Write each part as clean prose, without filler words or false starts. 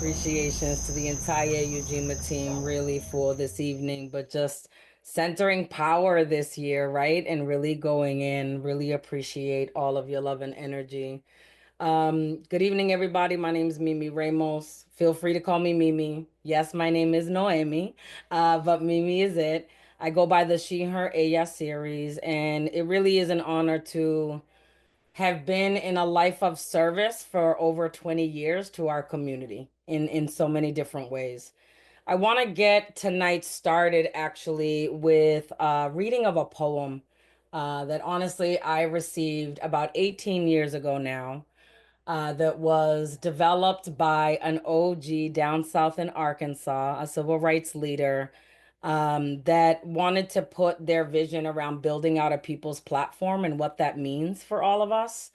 appreciations to the entire Ujima team really for this evening, but just centering power this year, right? And really going in, really appreciate all of your love and energy. Good evening, everybody. My name is Mimi Ramos. Feel free to call me Mimi. Yes, my name is Noemi, but Mimi is it. I go by the She, Her, Ella series, and it really is an honor to have been in a life of service for over 20 years to our community in so many different ways. I want to get tonight started actually with a reading of a poem that honestly I received about 18 years ago now, that was developed by an OG down south in Arkansas, a civil rights leader, that wanted to put their vision around building out a people's platform and what that means for all of us.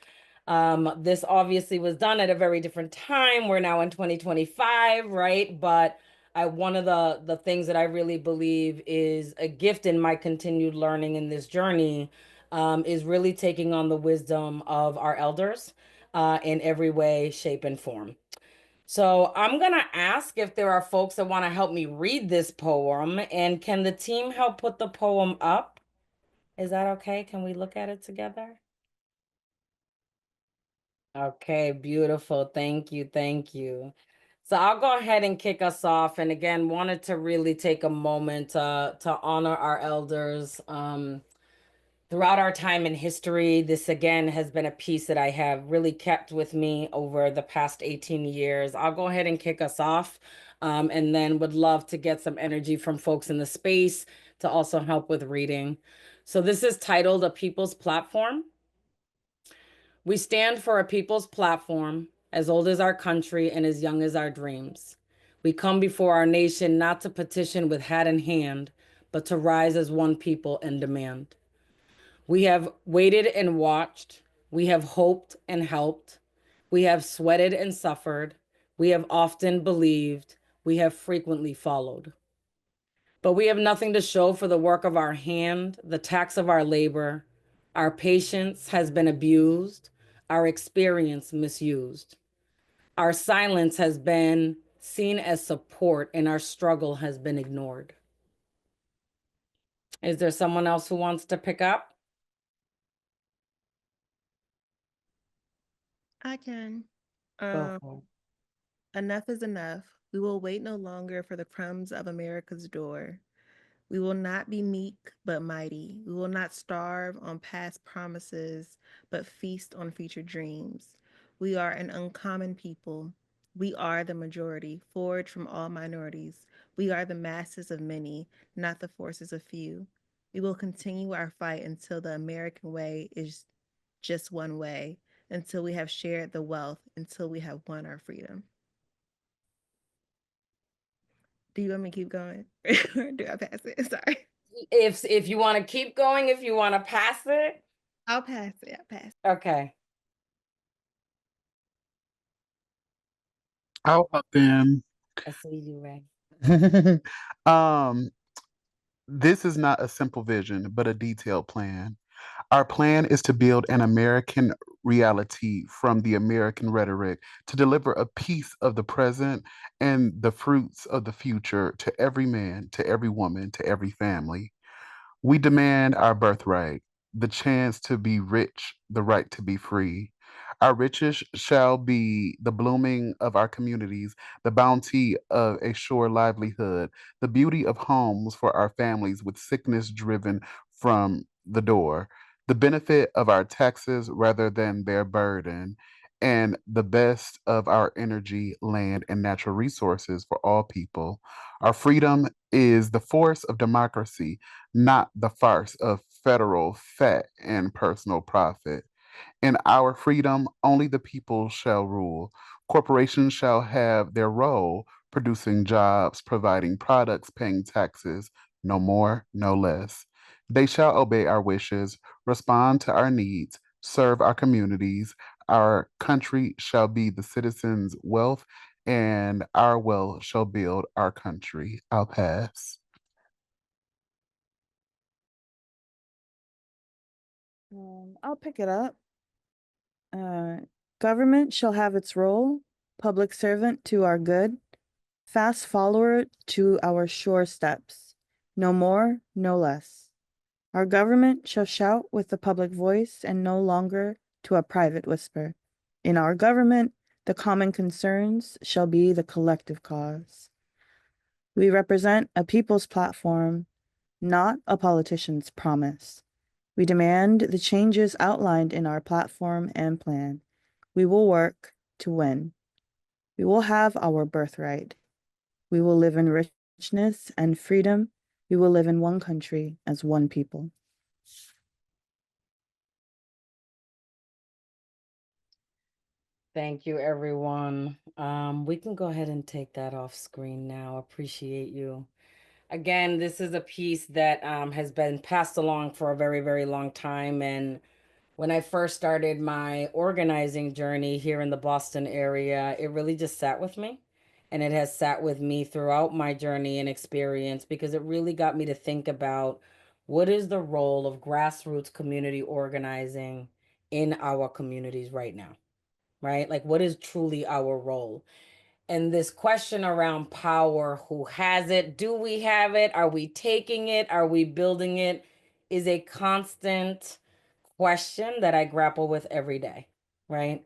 This obviously was done at a very different time. We're now in 2025, right? But one of the things that I really believe is a gift in my continued learning in this journey, is really taking on the wisdom of our elders, in every way, shape, and form. So I'm gonna ask if there are folks that want to help me read this poem, and can the team help put the poem up? Is that okay? Can we look at it together? Okay, beautiful. Thank you. Thank you. So I'll go ahead and kick us off. And again, wanted to really take a moment to honor our elders. Throughout our time in history, this again has been a piece that I have really kept with me over the past 18 years. I'll go ahead and kick us off, and then would love to get some energy from folks in the space to also help with reading. So this is titled A People's Platform. We stand for a people's platform as old as our country and as young as our dreams. We come before our nation not to petition with hat in hand, but to rise as one people and demand. We have waited and watched. We have hoped and helped. We have sweated and suffered. We have often believed. We have frequently followed. But we have nothing to show for the work of our hand, the tax of our labor. Our patience has been abused, our experience misused. Our silence has been seen as support, and our struggle has been ignored. Is there someone else who wants to pick up? I can. Go Um, for it. Enough is enough. We will wait no longer for the crumbs of America's door. We will not be meek, but mighty. We will not starve on past promises, but feast on future dreams. We are an uncommon people. We are the majority, forged from all minorities. We are the masses of many, not the forces of few. We will continue our fight until the American way is just one way, until we have shared the wealth, until we have won our freedom. Do you want me to keep going? Or do I pass it? Sorry. If you want to keep going, if you want to pass it, I'll pass it. I'll pass. okay. I'll hop in. I see you, Ray. um, this is not a simple vision, but a detailed plan. Our plan is to build an American reality from the American rhetoric to deliver a piece of the present and the fruits of the future to every man, to every woman, to every family. We demand our birthright, the chance to be rich, the right to be free. Our riches shall be the blooming of our communities, the bounty of a sure livelihood, the beauty of homes for our families with sickness driven from the door, the benefit of our taxes rather than their burden, and the best of our energy, land, and natural resources for all people. Our freedom is the force of democracy, not the farce of federal fat and personal profit. In our freedom, only the people shall rule. Corporations shall have their role, producing jobs, providing products, paying taxes, no more, no less. They shall obey our wishes, respond to our needs, serve our communities. Our country shall be the citizens' wealth, and our wealth shall build our country. I'll pass. I'll pick it up. Uh, Government shall have its role, public servant to our good, fast follower to our sure steps. No more, no less. Our government shall shout with the public voice and no longer to a private whisper. In our government, the common concerns shall be the collective cause. We represent a people's platform, not a politician's promise. We demand the changes outlined in our platform and plan. We will work to win. We will have our birthright. We will live in richness and freedom. We will live in one country as one people. Thank you, everyone. We can go ahead and take that off screen now. Appreciate you. Again, this is a piece that has been passed along for a very, very long time. And when I first started my organizing journey here in the Boston area, it really just sat with me. And it has sat with me throughout my journey and experience because it really got me to think about what is the role of grassroots community organizing in our communities right now, right? Like, what is truly our role? And this question around power, who has it? Do we have it? Are we taking it? Are we building it? Is a constant question that I grapple with every day, right?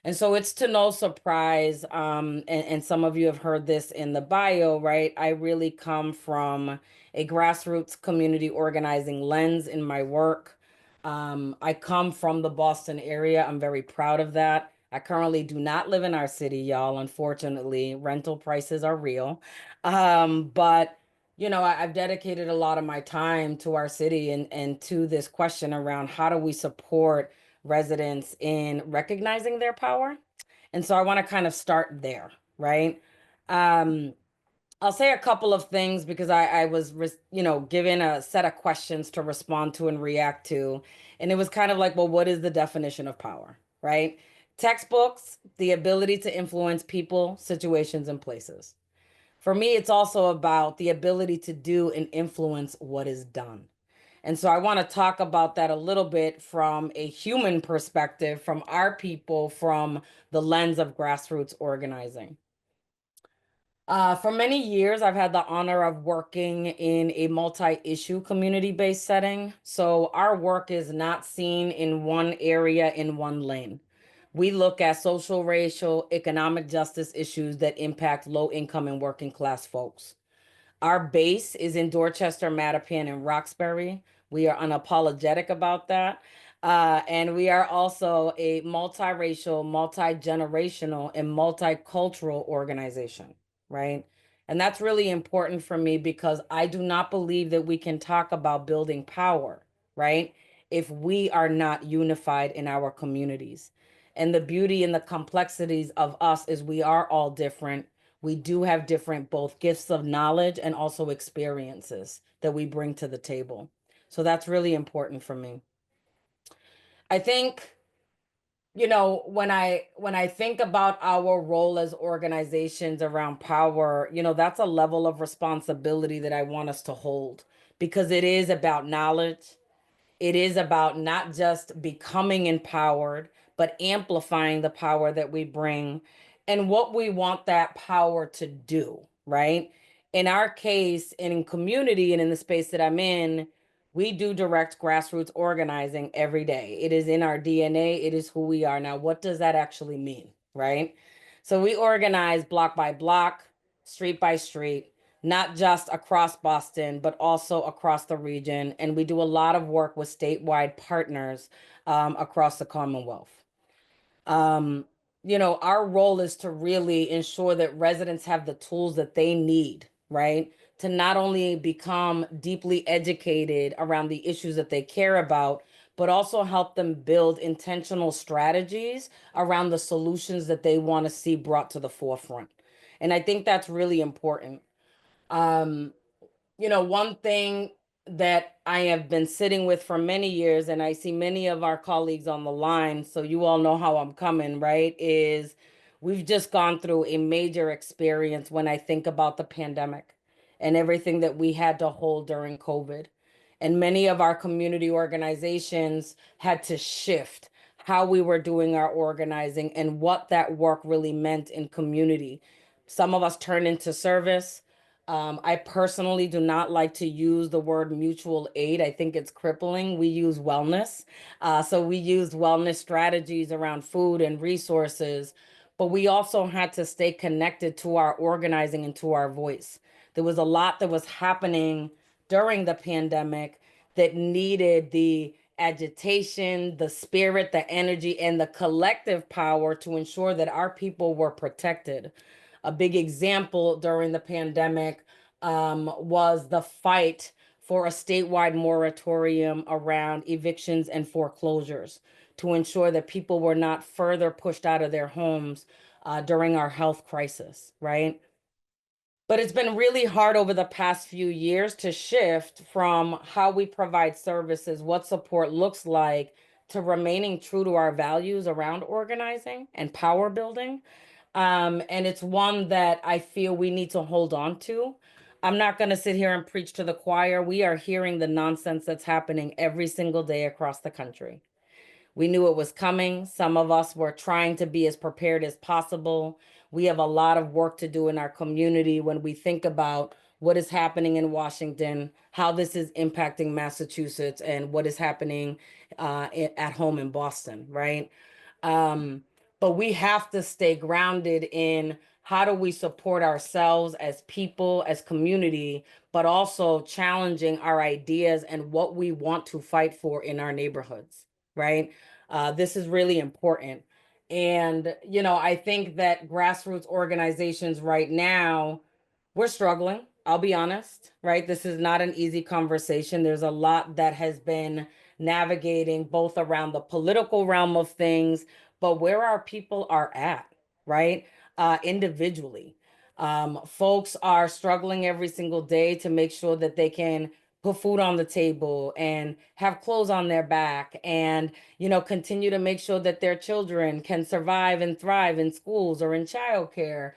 And so it's to no surprise, and some of you have heard this in the bio, right? I really come from a grassroots community organizing lens in my work. I come from the Boston area. I'm very proud of that. I currently do not live in our city, y'all. Unfortunately, rental prices are real. But I've dedicated a lot of my time to our city and to this question around how do we support residents in recognizing their power. And so I want to kind of start there, right? Um, I'll say a couple of things because I was, given a set of questions to respond to and react to. And it was kind of like, well, what is the definition of power, right? Textbooks, the ability to influence people, situations, and places. For me, it's also about the ability to do and influence what is done. And so I want to talk about that a little bit from a human perspective, from our people, from the lens of grassroots organizing. For many years, I've had the honor of working in a multi-issue community-based setting. So our work is not seen in one area, in one lane. We look at social, racial, economic justice issues that impact low-income and working class folks. Our base is in Dorchester, Mattapan, and Roxbury. We are unapologetic about that. And we are also a multiracial, multi-generational, and multicultural organization, right? And that's really important for me because I do not believe that we can talk about building power, right? If we are not unified in our communities. And the beauty and the complexities of us is we are all different. We do have different both gifts of knowledge and also experiences that we bring to the table. So that's really important for me. I think, when I think about our role as organizations around power, that's a level of responsibility that I want us to hold because it is about knowledge. It is about not just becoming empowered, but amplifying the power that we bring and what we want that power to do, right? In our case, and in community and in the space that I'm in, we do direct grassroots organizing every day. It is in our DNA, it is who we are. Now, what does that actually mean, right? So we organize block by block, street by street, not just across Boston, but also across the region. And we do a lot of work with statewide partners across the Commonwealth. Um, our role is to really ensure that residents have the tools that they need, right? To not only become deeply educated around the issues that they care about, but also help them build intentional strategies around the solutions that they want to see brought to the forefront. And I think that's really important. Um, one thing that I have been sitting with for many years, and I see many of our colleagues on the line, so you all know how I'm coming, right? Is we've just gone through a major experience when I think about the pandemic and everything that we had to hold during COVID. And many of our community organizations had to shift how we were doing our organizing and what that work really meant in community. Some of us turned into service. I personally do not like to use the word mutual aid. I think it's crippling. We use wellness. So we used wellness strategies around food and resources, but we also had to stay connected to our organizing and to our voice. There was a lot that was happening during the pandemic that needed the agitation, the spirit, the energy, and the collective power to ensure that our people were protected. A big example during the pandemic was the fight for a statewide moratorium around evictions and foreclosures to ensure that people were not further pushed out of their homes during our health crisis, right? But it's been really hard over the past few years to shift from how we provide services, what support looks like, to remaining true to our values around organizing and power building. And it's one that I feel we need to hold on to. I'm not going to sit here and preach to the choir. We are hearing the nonsense that's happening every single day across the country. We knew it was coming. Some of us were trying to be as prepared as possible. We have a lot of work to do in our community when we think about what is happening in Washington, how this is impacting Massachusetts, and what is happening at home in Boston, right? Um, but we have to stay grounded in how do we support ourselves as people, as community, but also challenging our ideas and what we want to fight for in our neighborhoods, right? This is really important. And, I think that grassroots organizations right now, we're struggling. I'll be honest, right? This is not an easy conversation. There's a lot that has been navigating both around the political realm of things, but where our people are at, right? Individually. Folks are struggling every single day to make sure that they can put food on the table and have clothes on their back and, continue to make sure that their children can survive and thrive in schools or in childcare.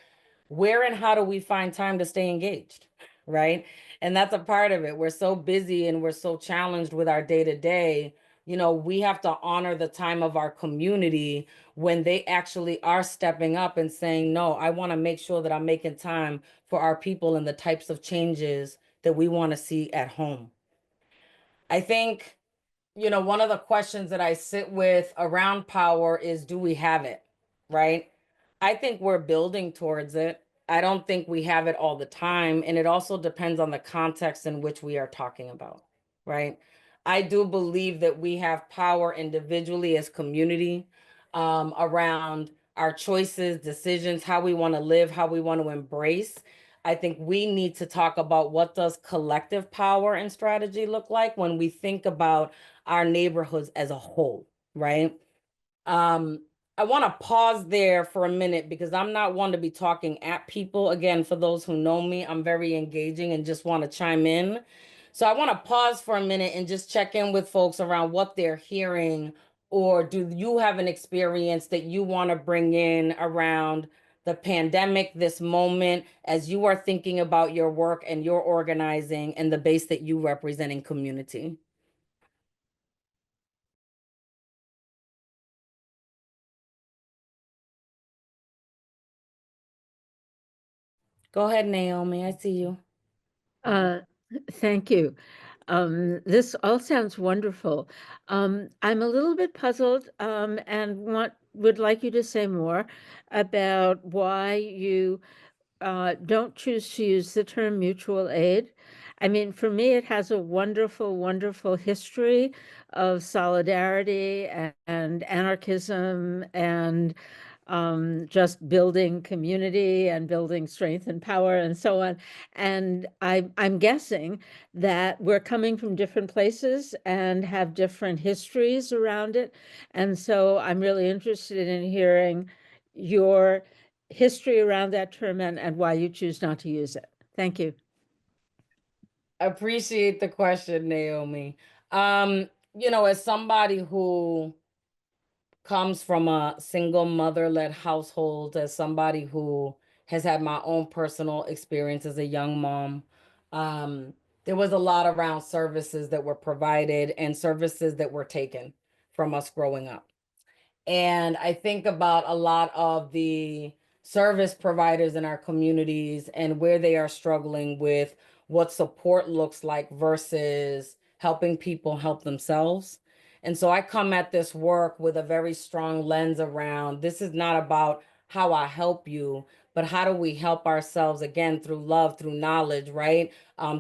Where and how do we find time to stay engaged? Right. And that's a part of it. We're so busy and we're so challenged with our day to day. We have to honor the time of our community when they actually are stepping up and saying, no, I want to make sure that I'm making time for our people and the types of changes that we want to see at home. I think, one of the questions that I sit with around power is, do we have it? Right? I think we're building towards it. I don't think we have it all the time. And it also depends on the context in which we are talking about, right? I do believe that we have power individually as community around our choices, decisions, how we want to live, how we want to embrace. I think we need to talk about what does collective power and strategy look like when we think about our neighborhoods as a whole, right? Um, I want to pause there for a minute because I'm not one to be talking at people. Again, for those who know me, I'm very engaging and just want to chime in. So I want to pause for a minute and just check in with folks around what they're hearing, or do you have an experience that you want to bring in around the pandemic, this moment, as you are thinking about your work and your organizing and the base that you represent in community? Go ahead, Naomi. I see you. Uh, Thank you. This all sounds wonderful. I'm a little bit puzzled, and would like you to say more about why you don't choose to use the term mutual aid. I mean, for me, it has a wonderful, wonderful history of solidarity and anarchism and just building community and building strength and power and so on. And I'm guessing that we're coming from different places and have different histories around it. And so I'm really interested in hearing your history around that term and why you choose not to use it. Thank you. Appreciate the question, Naomi. As somebody who comes from a single mother-led household, as somebody who has had my own personal experience as a young mom, there was a lot around services that were provided and services that were taken from us growing up. And I think about a lot of the service providers in our communities and where they are struggling with what support looks like versus helping people help themselves. And so I come at this work with a very strong lens around this is not about how I help you, but how do we help ourselves again through love, through knowledge, right?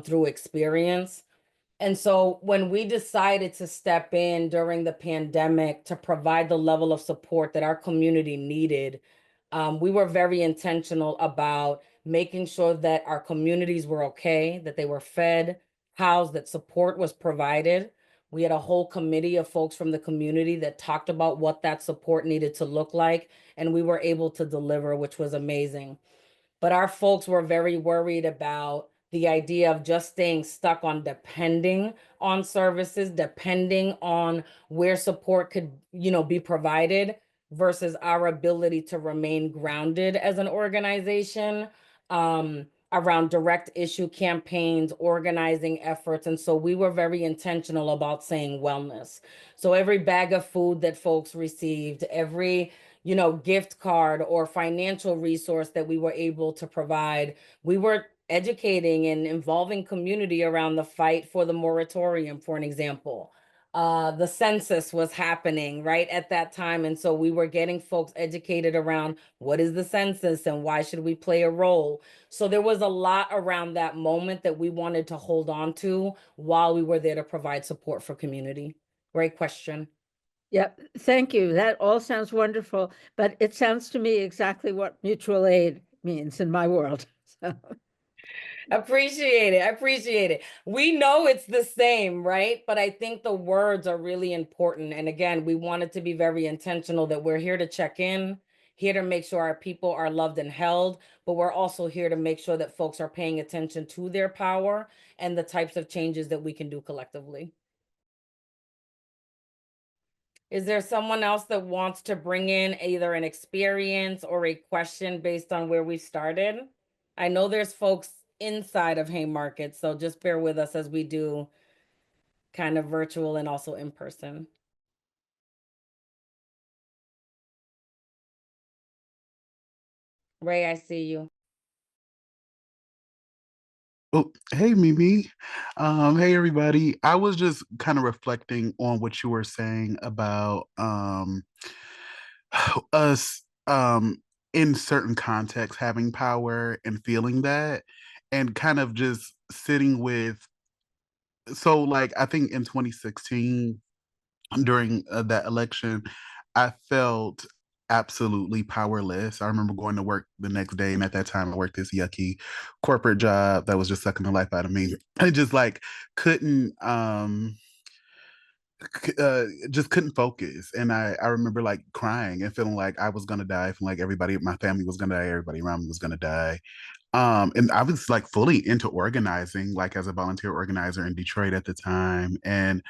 Through experience. And so when we decided to step in during the pandemic to provide the level of support that our community needed, we were very intentional about making sure that our communities were okay, that they were fed, housed, that support was provided. We had a whole committee of folks from the community that talked about what that support needed to look like, and we were able to deliver, which was amazing. But our folks were very worried about the idea of just staying stuck on depending on services, depending on where support could, be provided versus our ability to remain grounded as an organization around direct issue campaigns, organizing efforts. And so we were very intentional about saying wellness. So every bag of food that folks received, every gift card or financial resource that we were able to provide. We were educating and involving community around the fight for the moratorium, for an example. The census was happening right at that time. And so we were getting folks educated around what is the census and why should we play a role. So there was a lot around that moment that we wanted to hold on to while we were there to provide support for community. Great question. Yep, thank you. That all sounds wonderful, but it sounds to me exactly what mutual aid means in my world. So, Appreciate it. I appreciate it. We know it's the same, right? But I think the words are really important. And again, we wanted to be very intentional that we're here to check in, here to make sure our people are loved and held, but we're also here to make sure that folks are paying attention to their power and the types of changes that we can do collectively. Is there someone else that wants to bring in either an experience or a question based on where we started? I know there's folks inside of Haymarket, so just bear with us as we do kind of virtual and also in person. Ray, I see you. Oh, hey Mimi. Hey everybody. I was just kind of reflecting on what you were saying about us in certain contexts having power and feeling that and kind of just sitting with like I think in 2016 during that election, I felt absolutely powerless. I remember going to work the next day, and at that time, I worked this yucky corporate job that was just sucking the life out of me. I just like couldn't, just couldn't focus. And I remember like crying and feeling like I was gonna die, feeling like everybody, my family was gonna die, everybody around me was gonna die. And I was like fully into organizing, like as a volunteer organizer in Detroit at the time, and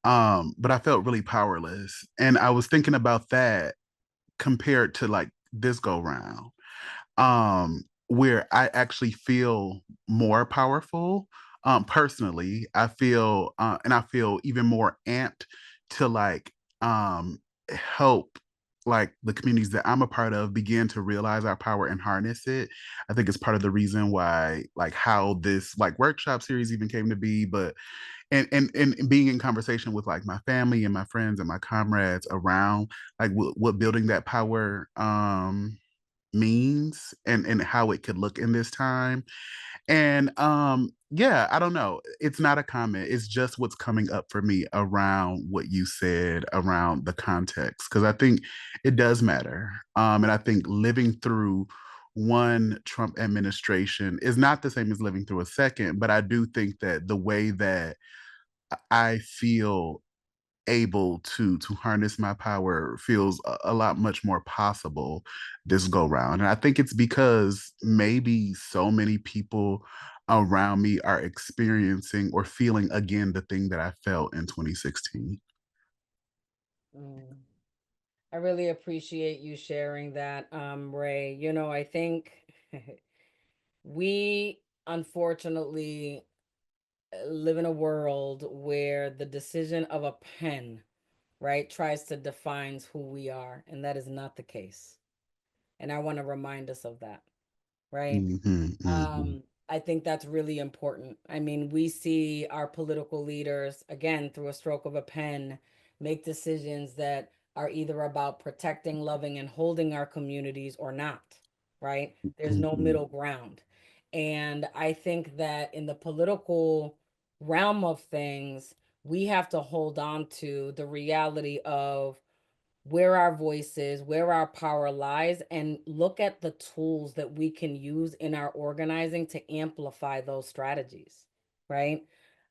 but I felt really powerless. And I was thinking about that compared to like this go round, where I actually feel more powerful. Personally, I feel and I feel even more amped to like help like the communities that I'm a part of begin to realize our power and harness it. I think it's part of the reason why like how this like workshop series even came to be, but and being in conversation with like my family and my friends and my comrades around like what building that power means and how it could look in this time. And yeah, I don't know, it's not a comment, it's just what's coming up for me around what you said around the context, because I think it does matter. And I think living through one Trump administration is not the same as living through a second, but I do think that the way that I feel able to harness my power feels a lot much more possible this go round. And I think it's because maybe so many people around me are experiencing or feeling again the thing that I felt in 2016. Mm. I really appreciate you sharing that, Ray. I think we unfortunately live in a world where the decision of a pen right, tries to define who we are, and that is not the case. And I want to remind us of that, right? I think that's really important. I mean, we see our political leaders, again, through a stroke of a pen, make decisions that are either about protecting, loving, and holding our communities or not, right? There's no middle ground. And I think that in the political realm of things, we have to hold on to the reality of where our voice is, where our power lies, and look at the tools that we can use in our organizing to amplify those strategies, right?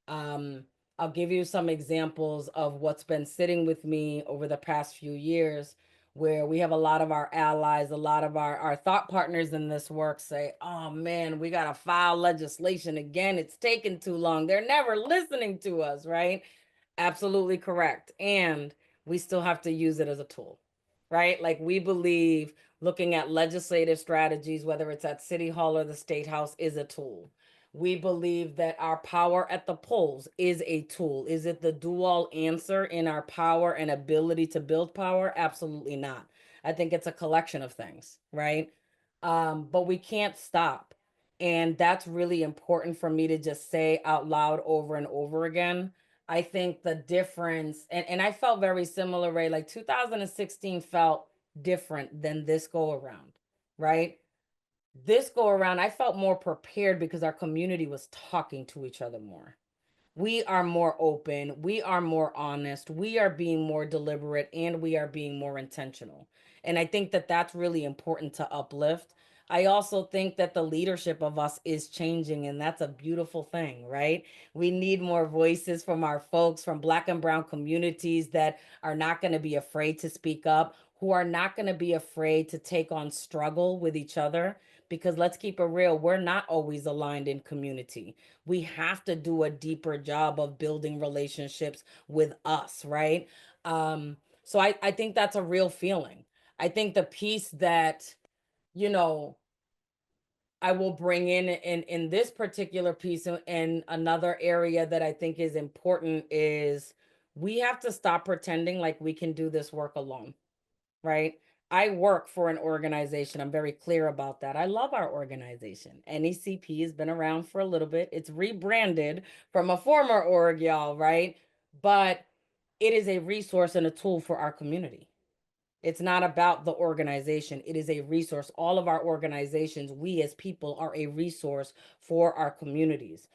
Um, I'll give you some examples of what's been sitting with me over the past few years, where we have a lot of our allies, a lot of our thought partners in this work say, oh man, we got to file legislation again. It's taking too long. They're never listening to us, right? Absolutely correct. And we still have to use it as a tool, right? Like we believe looking at legislative strategies, whether it's at City Hall or the State House, is a tool. We believe that our power at the polls is a tool. Is it the do-all answer in our power and ability to build power? Absolutely not. I think it's a collection of things, right? But we can't stop. And that's really important for me to just say out loud over and over again. I think the difference, and I felt very similar, Ray, like 2016 felt different than this go around, right? This go around, I felt more prepared because our community was talking to each other more. We are more open, we are more honest, we are being more deliberate, and we are being more intentional. And I think that that's really important to uplift. I also think that the leadership of us is changing, and that's a beautiful thing, right? We need more voices from our folks from Black and Brown communities that are not going to be afraid to speak up, who are not going to be afraid to take on struggle with each other. Because let's keep it real, we're not always aligned in community. We have to do a deeper job of building relationships with us, right? So I think that's a real feeling. I think the piece that, you know, I will bring in this particular piece and another area that I think is important is we have to stop pretending like we can do this work alone, right? I work for an organization. I'm very clear about that. I love our organization. NECP has been around for a little bit. It's rebranded from a former org, y'all, right? But it is a resource and a tool for our community. It's not about the organization. It is a resource. All of our organizations, we as people are a resource for our communities.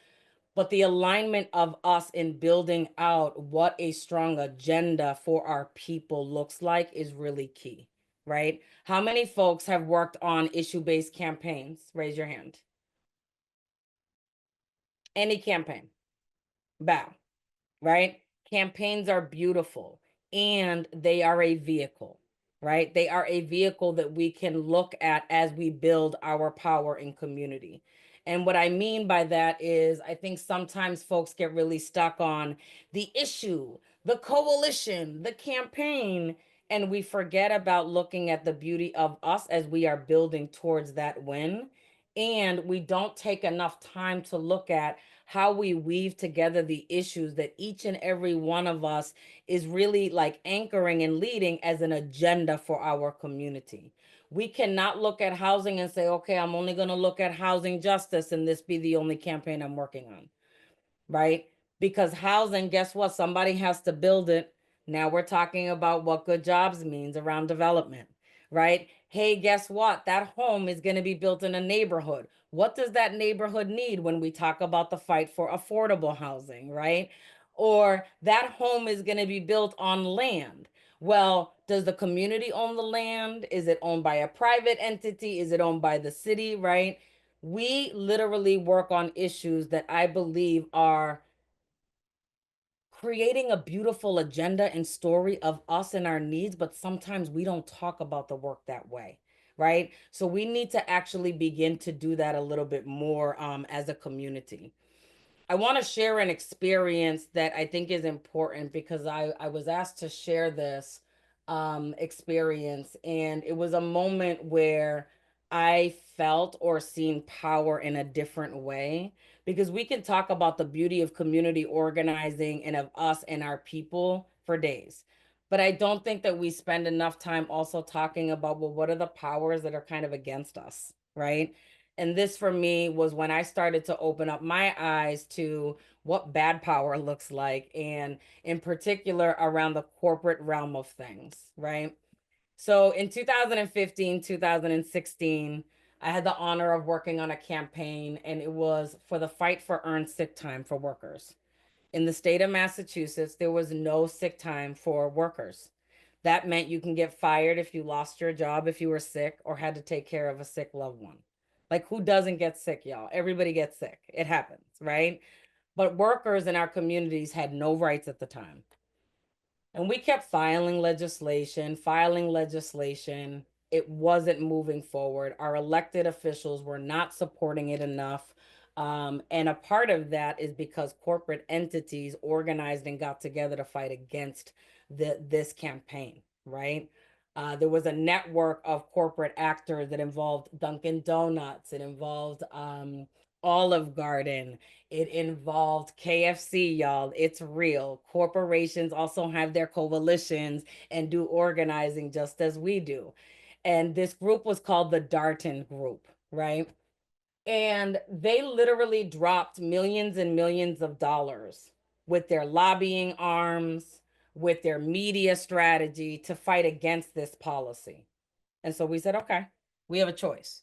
But the alignment of us in building out what a strong agenda for our people looks like is really key, right? How many folks have worked on issue-based campaigns? Raise your hand. Any campaign. Bow, right? Campaigns are beautiful and they are a vehicle, right? They are a vehicle that we can look at as we build our power in community. And what I mean by that is, I think sometimes folks get really stuck on the issue, the coalition, the campaign, and we forget about looking at the beauty of us as we are building towards that win. And we don't take enough time to look at how we weave together the issues that each and every one of us is really like anchoring and leading as an agenda for our community. We cannot look at housing and say, okay, I'm only going to look at housing justice and this be the only campaign I'm working on, right? Because housing, guess what? Somebody has to build it. Now we're talking about what good jobs means around development, right? Hey, guess what? That home is going to be built in a neighborhood. What does that neighborhood need when we talk about the fight for affordable housing, right? Or that home is going to be built on land. Well, does the community own the land? Is it owned by a private entity? Is it owned by the city, right? We literally work on issues that I believe are creating a beautiful agenda and story of us and our needs, but sometimes we don't talk about the work that way, right? So we need to actually begin to do that a little bit more as a community. I want to share an experience that I think is important because I was asked to share this experience, and it was a moment where I felt or seen power in a different way. Because we can talk about the beauty of community organizing and of us and our people for days. But I don't think that we spend enough time also talking about, well, what are the powers that are kind of against us, right? And this for me was when I started to open up my eyes to what bad power looks like, and in particular around the corporate realm of things, right? So in 2015, 2016, I had the honor of working on a campaign, and it was for the fight for earned sick time for workers. In the state of Massachusetts, there was no sick time for workers. That meant you can get fired if you lost your job, if you were sick, or had to take care of a sick loved one. Like, who doesn't get sick, y'all? Everybody gets sick. It happens, right? But workers in our communities had no rights at the time. And we kept filing legislation, filing legislation. It wasn't moving forward. Our elected officials were not supporting it enough. And a part of that is because corporate entities organized and got together to fight against this campaign, right? There was a network of corporate actors that involved Dunkin' Donuts. It involved Olive Garden. It involved KFC, y'all. It's real. Corporations also have their coalitions and do organizing just as we do. And this group was called the Darton Group, right? And they literally dropped millions and millions of dollars with their lobbying arms, with their media strategy to fight against this policy. And so we said, okay, we have a choice.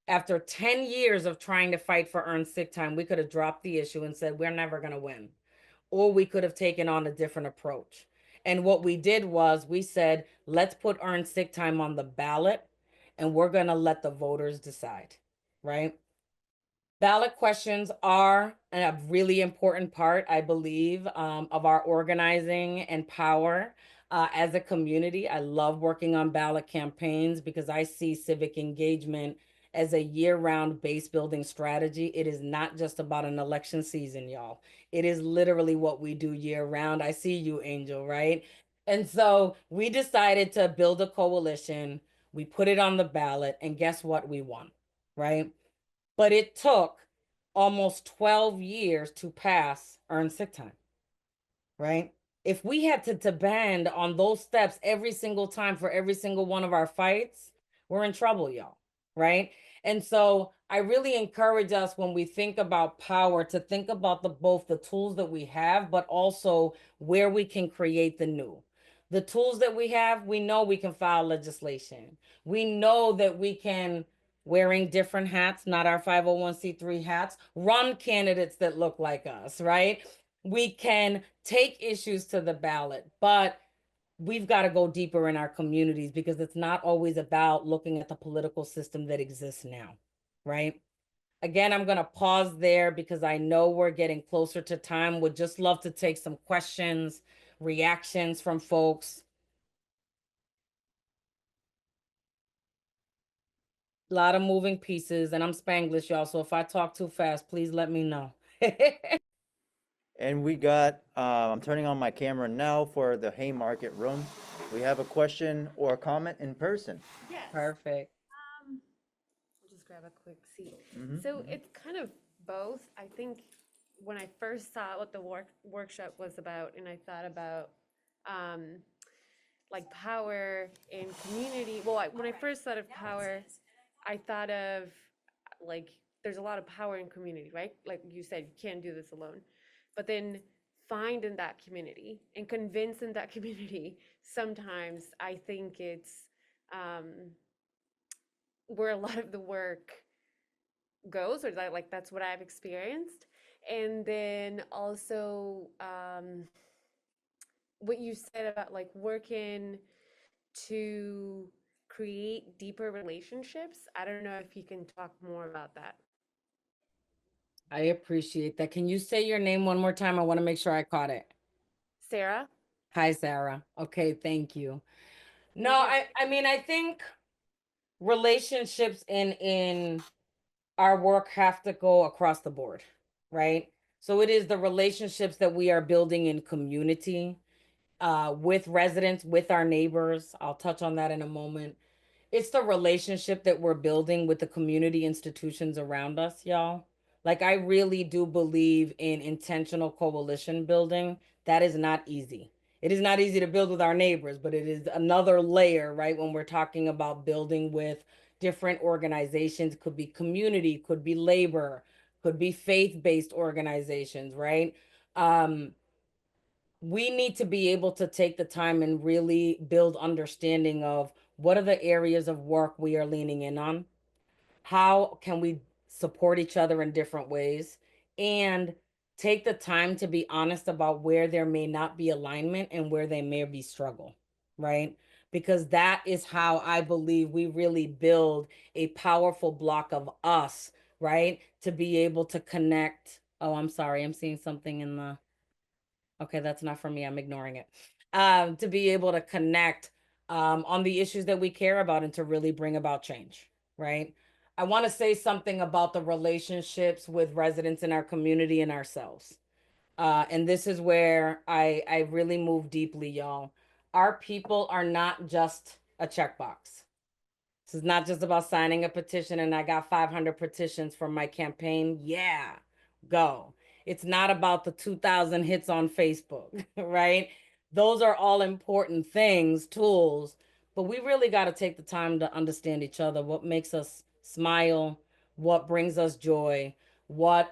After 10 years of trying to fight for earned sick time, we could have dropped the issue and said, we're never going to win. Or we could have taken on a different approach. And what we did was we said, let's put earned sick time on the ballot, and we're going to let the voters decide, right? Ballot questions are a really important part, I believe, of our organizing and power as a community. I love working on ballot campaigns because I see civic engagement as a year-round base building strategy. It is not just about an election season, y'all. It is literally what we do year-round. I see you, Angel, right? And so we decided to build a coalition. We put it on the ballot, and guess what? We won, right? But it took almost 12 years to pass earned sick time, right? If we had to depend on those steps every single time for every single one of our fights, we're in trouble, y'all, right? And so I really encourage us when we think about power to think about both the tools that we have, but also where we can create the new. The tools that we have, we know we can file legislation. We know that we can, wearing different hats, not our 501c3 hats, run candidates that look like us, right? We can take issues to the ballot, but we've got to go deeper in our communities because it's not always about looking at the political system that exists now, right? Again, I'm going to pause there because I know we're getting closer to time. Would just love to take some questions, reactions from folks. A lot of moving pieces, and I'm Spanglish, y'all. So if I talk too fast, please let me know. And we got, I'm turning on my camera now for the Haymarket room. We have a question or a comment in person. Yes. Perfect. I'll just grab a quick seat. Mhm, So it's kind of both. I think when I first saw what the workshop was about, and I thought about like power in community. Well, when I first thought of power, I thought of like there's a lot of power in community, right? Like you said, you can't do this alone. But then find in that community and convince in that community, sometimes I think it's where a lot of the work goes, or that like that's what I've experienced. And then also what you said about like working to create deeper relationships. I don't know if you can talk more about that. I appreciate that. Can you say your name one more time? I want to make sure I caught it. Sarah? Hi, Sarah. Okay, thank you. No, Thank you. I mean, I think relationships in our work have to go across the board, right? So it is the relationships that we are building in community, with residents, with our neighbors. I'll touch on that in a moment. It's the relationship that we're building with the community institutions around us, y'all. Like, I really do believe in intentional coalition building. That is not easy. It is not easy to build with our neighbors, but it is another layer, right? When we're talking about building with different organizations, could be community, could be labor, could be faith-based organizations, right? We need to be able to take the time and really build understanding of what are the areas of work we are leaning in on, how can we support each other in different ways, and take the time to be honest about where there may not be alignment and where they may be struggle, right? Because that is how I believe we really build a powerful block of us, right? To be able to connect. Oh, I'm sorry, I'm seeing something in the, okay, that's not for me, I'm ignoring it. To be able to connect on the issues that we care about and to really bring about change, right? I want to say something about the relationships with residents in our community and ourselves. And this is where I really move deeply, y'all. Our people are not just a checkbox. This is not just about signing a petition and I got 500 petitions from my campaign. Yeah, go. It's not about the 2,000 hits on Facebook, right? Those are all important things, tools, but we really got to take the time to understand each other, what makes us smile, what brings us joy, what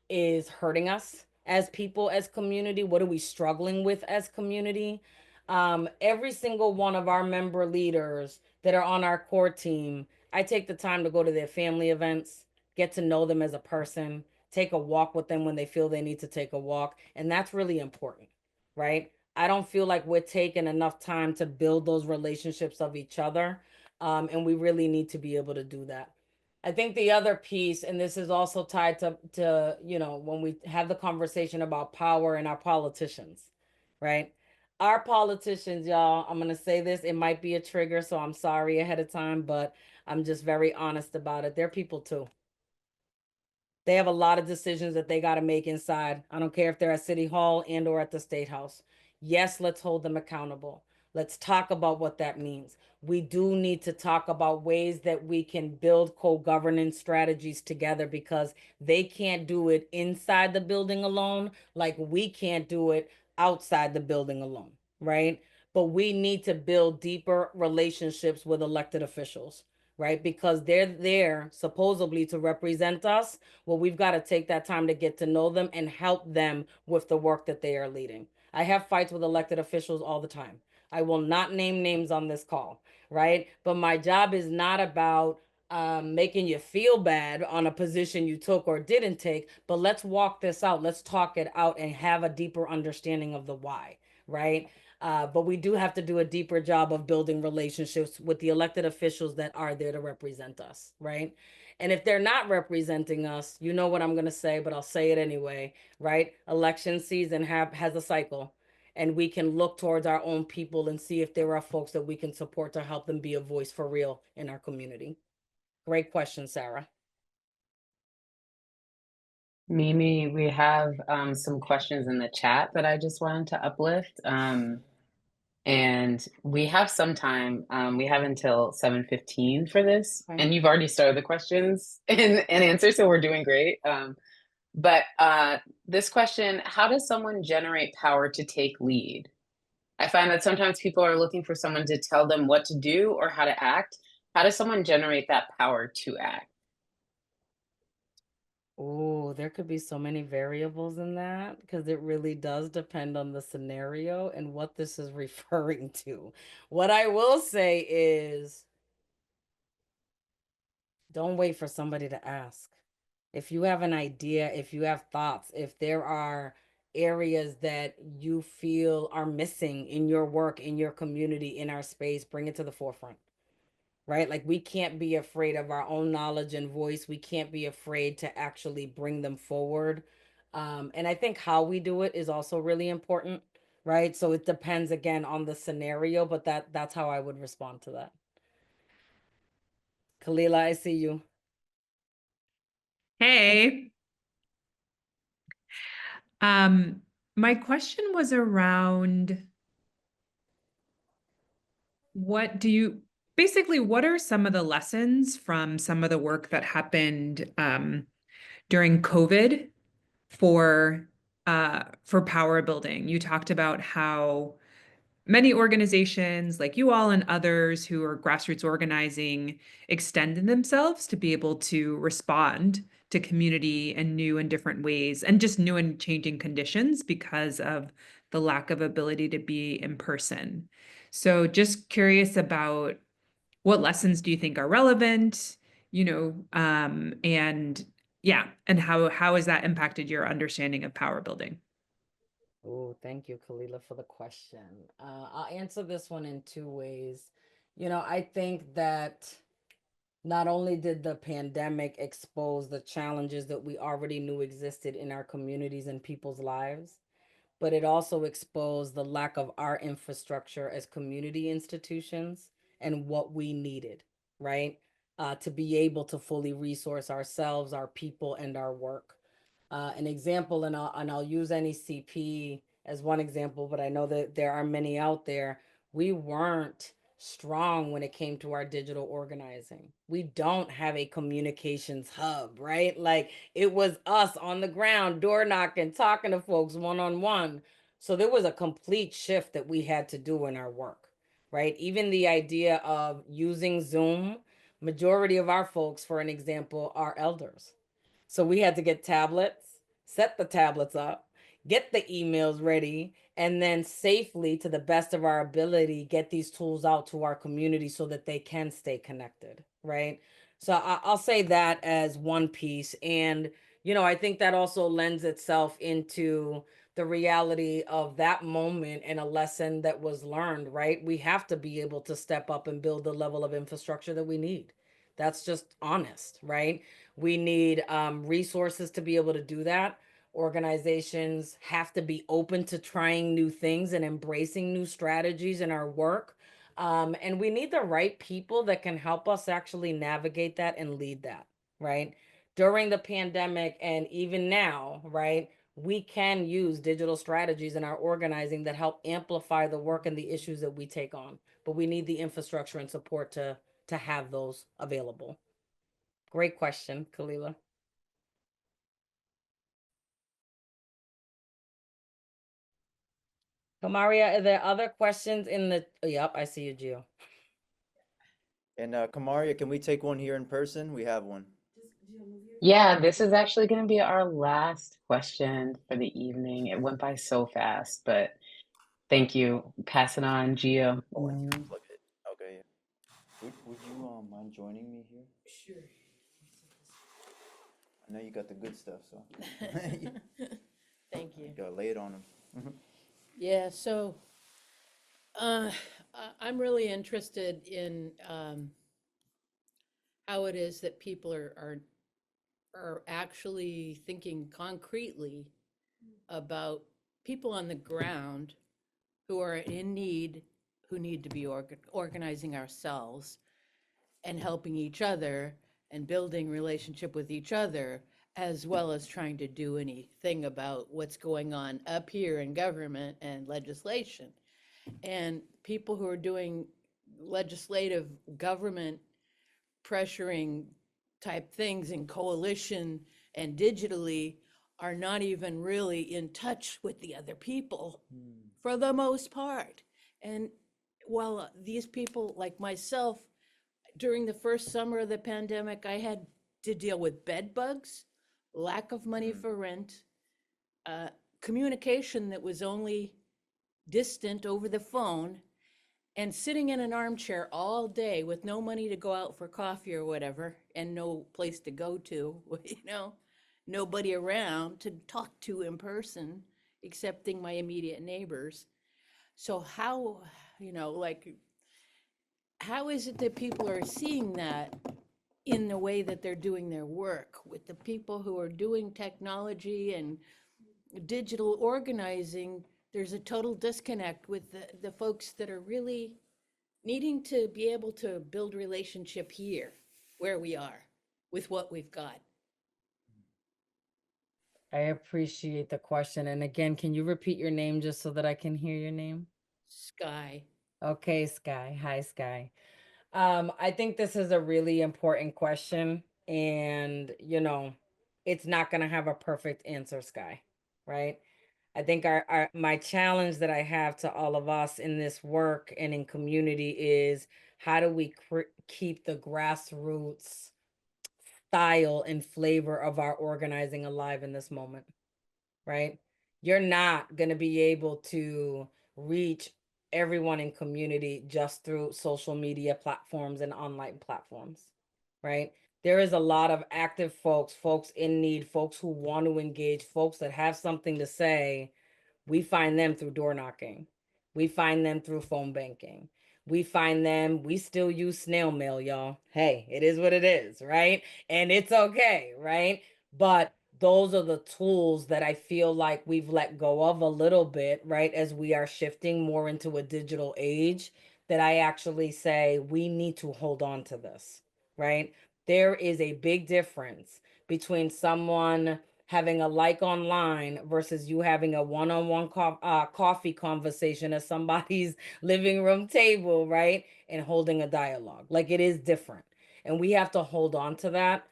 is hurting us as people, as community, what are we struggling with as community. Every single one of our member leaders that are on our core team, I take the time to go to their family events, get to know them as a person, take a walk with them when they feel they need to take a walk. And that's really important, right? I don't feel like we're taking enough time to build those relationships of each other. And we really need to be able to do that. I think the other piece, and this is also tied to, you know, when we have the conversation about power and our politicians, right? Our politicians, y'all, I'm going to say this, it might be a trigger, so I'm sorry ahead of time, but I'm just very honest about it. They're people too. They have a lot of decisions that they got to make inside. I don't care if they're at City Hall and or at the State House. Yes, let's hold them accountable. Let's talk about what that means. We do need to talk about ways that we can build co-governance strategies together because they can't do it inside the building alone, like we can't do it outside the building alone, right? But we need to build deeper relationships with elected officials, right? Because they're there supposedly to represent us. Well, we've got to take that time to get to know them and help them with the work that they are leading. I have fights with elected officials all the time. I will not name names on this call, right? But my job is not about making you feel bad on a position you took or didn't take, but let's walk this out. Let's talk it out and have a deeper understanding of the why, right? But we do have to do a deeper job of building relationships with the elected officials that are there to represent us, right? And if they're not representing us, you know what I'm going to say, but I'll say it anyway, right? Election season has a cycle, and we can look towards our own people and see if there are folks that we can support to help them be a voice for real in our community. Great question, Sarah. Mimi, we have some questions in the chat that I just wanted to uplift. And we have some time. We have until 7:15 for this. Okay. And you've already started the questions and answers, so we're doing great. But this question, how does someone generate power to take lead? I find that sometimes people are looking for someone to tell them what to do or how to act. How does someone generate that power to act? Oh, there could be so many variables in that because it really does depend on the scenario and what this is referring to. What I will say is don't wait for somebody to ask. If you have an idea, if you have thoughts, if there are areas that you feel are missing in your work, in your community, in our space, bring it to the forefront, right? Like we can't be afraid of our own knowledge and voice. We can't be afraid to actually bring them forward. And I think how we do it is also really important, right? So it depends again on the scenario, but that's how I would respond to that. Kalila, I see you. Hey. My question was around what are some of the lessons from some of the work that happened during COVID for for power building. You talked about how many organizations like you all and others who are grassroots organizing extended themselves to be able to respond to community in new and different ways and just new and changing conditions because of the lack of ability to be in person. So just curious about what lessons do you think are relevant, and yeah, and how has that impacted your understanding of power building? Oh, thank you, Kalila, for the question. I'll answer this one in two ways. I think that not only did the pandemic expose the challenges that we already knew existed in our communities and people's lives, but it also exposed the lack of our infrastructure as community institutions and what we needed, right? To be able to fully resource ourselves, our people, and our work. An example, and I'll use NECP as one example, but I know that there are many out there. We weren't strong when it came to our digital organizing. We don't have a communications hub, right? Like it was us on the ground, door knocking, talking to folks one on one. So there was a complete shift that we had to do in our work, right? Even the idea of using Zoom, majority of our folks, for an example, are elders. So we had to get tablets, set the tablets up, get the emails ready, and then safely, to the best of our ability, get these tools out to our community so that they can stay connected, right? So I'll say that as one piece. And, I think that also lends itself into the reality of that moment and a lesson that was learned, right? We have to be able to step up and build the level of infrastructure that we need. That's just honest, right? We need resources to be able to do that. Organizations have to be open to trying new things and embracing new strategies in our work. And we need the right people that can help us actually navigate that and lead that, right? During the pandemic and even now, right? We can use digital strategies in our organizing that help amplify the work and the issues that we take on. But we need the infrastructure and support to have those available. Great question, Kalila. Kamaria, are there other questions in the? Oh, yep, I see you, Gio. And Kamaria, can we take one here in person? We have one. Yeah, this is actually going to be our last question for the evening. It went by so fast, but thank you. Pass it on, Gio. Oh, I need to plug it. Okay. Yeah. Would you mind joining me here? Sure. I know you got the good stuff, so Thank you. you gotta lay it on them. Yeah, so I'm really interested in how it is that people are actually thinking concretely about people on the ground who are in need, who need to be organizing ourselves and helping each other and building relationship with each other, as well as trying to do anything about what's going on up here in government and legislation. And people who are doing legislative government pressuring type things in coalition and digitally are not even really in touch with the other people for the most part. And while these people like myself, during the first summer of the pandemic, I had to deal with bed bugs, lack of money for rent, communication that was only distant over the phone, and sitting in an armchair all day with no money to go out for coffee or whatever, and no place to go to, nobody around to talk to in person, excepting my immediate neighbors. So like, how is it that people are seeing that in the way that they're doing their work with the people who are doing technology and digital organizing? There's a total disconnect with the folks that are really needing to be able to build relationship here where we are with what we've got. I appreciate the question. And again, can you repeat your name just so that I can hear your name? Sky. Okay, Sky. Hi, Sky. I think this is a really important question, and it's not gonna have a perfect answer, Sky, right? I think my challenge that I have to all of us in this work and in community is how do we keep the grassroots style and flavor of our organizing alive in this moment, right? You're not going to be able to reach everyone in community just through social media platforms and online platforms, right? There is a lot of active folks in need, folks who want to engage, folks that have something to say. We find them through door knocking. We find them through phone banking. We find them, we still use snail mail, y'all. Hey, it is what it is, right? And it's okay, right? But those are the tools that I feel like we've let go of a little bit, right? As we are shifting more into a digital age, that I actually say we need to hold on to this, right? There is a big difference between someone having a like online versus you having a one-on-one coffee conversation at somebody's living room table, right? And holding a dialogue. Like it is different. And we have to hold on to that.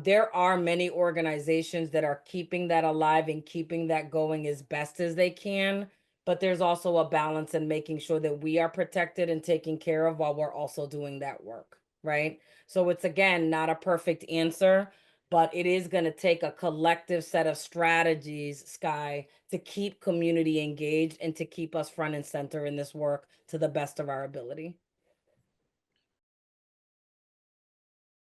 There are many organizations that are keeping that alive and keeping that going as best as they can. But there's also a balance in making sure that we are protected and taken care of while we're also doing that work, right? So it's again not a perfect answer, but it is going to take a collective set of strategies, Sky, to keep community engaged and to keep us front and center in this work to the best of our ability.